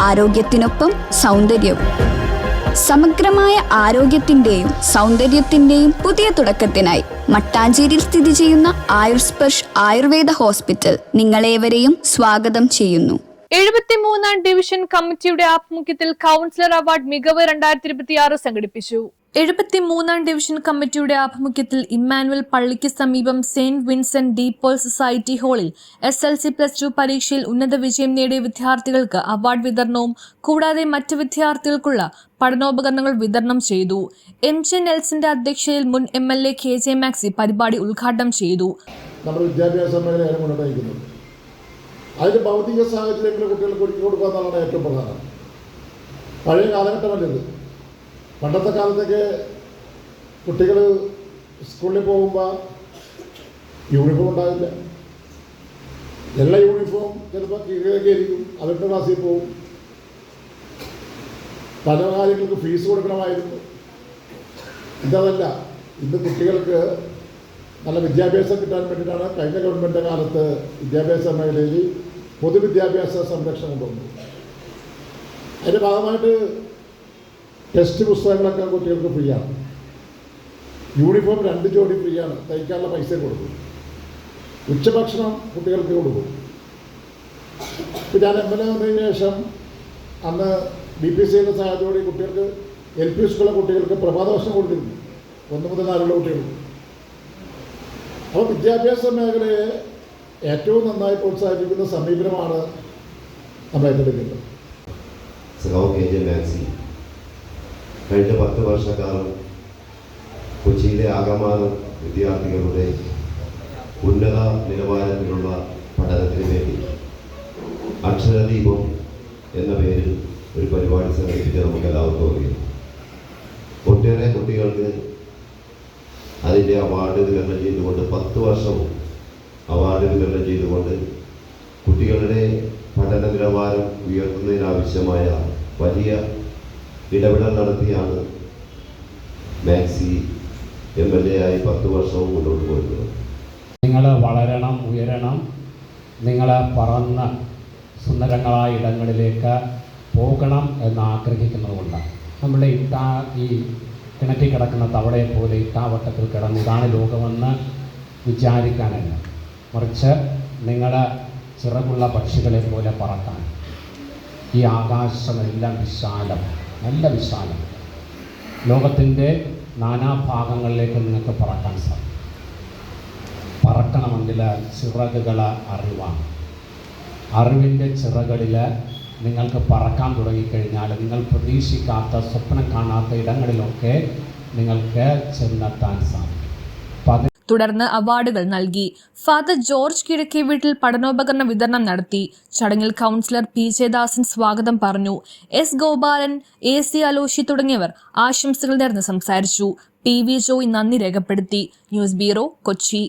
ആരോഗ്യത്തിനൊപ്പം സൗന്ദര്യവും. സമഗ്രമായ ആരോഗ്യത്തിന്റെയും സൗന്ദര്യത്തിന്റെയും പുതിയ തുടക്കത്തിനായി മട്ടാഞ്ചേരിയിൽ സ്ഥിതി ചെയ്യുന്ന ആയുർസ്പർശ് ആയുർവേദ ഹോസ്പിറ്റൽ നിങ്ങളേവരെയും സ്വാഗതം ചെയ്യുന്നു. 73-ാം ഡിവിഷൻ കമ്മിറ്റിയുടെ ആഭിമുഖ്യത്തിൽ കൗൺസിലർ അവാർഡ് മികവ് 2026 സംഘടിപ്പിച്ചു. 73-ാം ഡിവിഷൻ കമ്മിറ്റിയുടെ ആഭിമുഖ്യത്തിൽ ഇമ്മാനുവൽ പള്ളിക്ക് സമീപം Saint Vincent de Paul society ഹാളിൽ SLC+2 പരീക്ഷയിൽ ഉന്നത വിജയം നേടിയ വിദ്യാർത്ഥികൾക്ക് അവാർഡ് വിതരണവും കൂടാതെ മറ്റ് വിദ്യാർത്ഥികൾക്കുള്ള പഠനോപകരണങ്ങൾ വിതരണം ചെയ്തു. MJ നെൽസന്റെ അധ്യക്ഷതയിൽ മുൻ MLA KJ മാക്സി പരിപാടി ഉദ്ഘാടനം ചെയ്തു. അതിൻ്റെ ഭൗതിക സാഹചര്യങ്ങൾ കുട്ടികൾക്ക് ഒരുക്കി കൊടുക്കുക എന്നുള്ളതാണ് ഏറ്റവും പ്രധാനം. പഴയ കാലഘട്ടമല്ലത്. പണ്ടത്തെ കാലത്തൊക്കെ കുട്ടികൾ സ്കൂളിൽ പോകുമ്പോൾ യൂണിഫോം ഉണ്ടാവില്ല. എല്ലാ യൂണിഫോം ചിലപ്പോൾ കീഴിലേക്ക് ആയിരിക്കും. അവരുടെ ക്ലാസ്സിൽ പോകും. പല കാര്യങ്ങൾക്ക് ഫീസ് കൊടുക്കണമായിരുന്നു. ഇതല്ല. ഇന്ന് കുട്ടികൾക്ക് നല്ല വിദ്യാഭ്യാസം കിട്ടാൻ വേണ്ടിയിട്ടാണ് കഴിഞ്ഞ ഗവൺമെൻറ് കാലത്ത് വിദ്യാഭ്യാസ മേഖലയിൽ പൊതുവിദ്യാഭ്യാസ സംരക്ഷണം കൊണ്ടുവന്നു. അതിൻ്റെ ഭാഗമായിട്ട് ടെക്സ്റ്റ് പുസ്തകങ്ങളൊക്കെ കുട്ടികൾക്ക് ഫ്രീ ആണ്. യൂണിഫോം 2 ജോഡി ഫ്രീ ആണ്. തയ്ക്കാനുള്ള പൈസ കൊടുക്കും. ഉച്ചഭക്ഷണം കുട്ടികൾക്ക് കൊടുക്കും. ഇപ്പം ഞാൻ MLA വന്നതിന് ശേഷം അന്ന് BPCയുടെ സഹായത്തോടെ കുട്ടികൾക്ക് LP സ്കൂളിലെ കുട്ടികൾക്ക് പ്രഭാത ഭക്ഷണം കൊടുത്തിരുന്നു. 1 മുതൽ 4 കുട്ടികൾക്ക്. അപ്പോൾ വിദ്യാഭ്യാസ മേഖലയെ ഏറ്റവും നന്നായി പ്രോത്സാഹിപ്പിക്കുന്ന സമീപനമാണ് നമ്മൾ ഏറ്റെടുക്കുന്നത്. KJ മാക്സി കഴിഞ്ഞ 10 വർഷക്കാലം കൊച്ചിയിലെ ആകമാനം വിദ്യാർത്ഥികളുടെ ഉന്നത നിലവാരത്തിലുള്ള പഠനത്തിന് വേണ്ടി അക്ഷരദീപം എന്ന പേരിൽ ഒരു പരിപാടി സംഘടിപ്പിച്ച് നമുക്ക് എല്ലാവർക്കും അറിയാം. ഒട്ടേറെ കുട്ടികൾക്ക് അതിൻ്റെ അവാർഡ് വിതരണം ചെയ്തുകൊണ്ട് 10 വർഷവും അവാർഡ് വിതരണം ചെയ്തുകൊണ്ട് കുട്ടികളുടെ പഠന നിലവാരം ഉയർത്തുന്നതിനാവശ്യമായ വലിയ ഇടപെടൽ നടത്തിയാണ് മാക്സി MLA ആയി 10 വർഷവും മുന്നോട്ട് പോയിട്ടുള്ളത്. നിങ്ങൾ വളരണം, ഉയരണം, നിങ്ങൾ പറന്ന് സുന്ദരങ്ങളായ ഇടങ്ങളിലേക്ക് പോകണം എന്ന് ആഗ്രഹിക്കുന്നതുകൊണ്ടാണ് നമ്മുടെ ഈ കിണറ്റിൽ കിടക്കുന്ന തവളയെ പോലെ ഇട്ടാവട്ടത്തിൽ കിടന്ന് ഇതാണ് ലോകമെന്ന് വിചാരിക്കാനല്ല, മറിച്ച് നിങ്ങൾ ചിറകുള്ള പക്ഷികളെ പോലെ പറക്കാൻ. ഈ ആകാശമെല്ലാം വിശാലം, നല്ല വിശാലം. ലോകത്തിൻ്റെ നാനാഭാഗങ്ങളിലേക്ക് നിങ്ങൾക്ക് പറക്കാൻ സാധിക്കും. പറക്കണമെങ്കിൽ ചിറകുകൾ അറിവാണ്. അറിവിൻ്റെ ചിറകളിൽ നിങ്ങൾക്ക് പറക്കാൻ തുടങ്ങിക്കഴിഞ്ഞാൽ നിങ്ങൾ പ്രതീക്ഷിക്കാത്ത, സ്വപ്നം കാണാത്ത ഇടങ്ങളിലൊക്കെ നിങ്ങൾക്ക് ചെന്നെത്താൻ സാധിക്കും. തുടർന്ന് അവാർഡുകൾ നൽകി. ഫാദർ ജോർജ് കിഴക്കേ വീട്ടിൽ പഠനോപകരണ വിതരണം നടത്തി. ചടങ്ങിൽ കൗൺസിലർ PJ ദാസൻ സ്വാഗതം പറഞ്ഞു. S ഗോപാലൻ, AC അലോഷി തുടങ്ങിയവർ ആശംസകൾ നേർന്ന് സംസാരിച്ചു. PV ജോയ് നന്ദി രേഖപ്പെടുത്തി. News bureau, Kochi.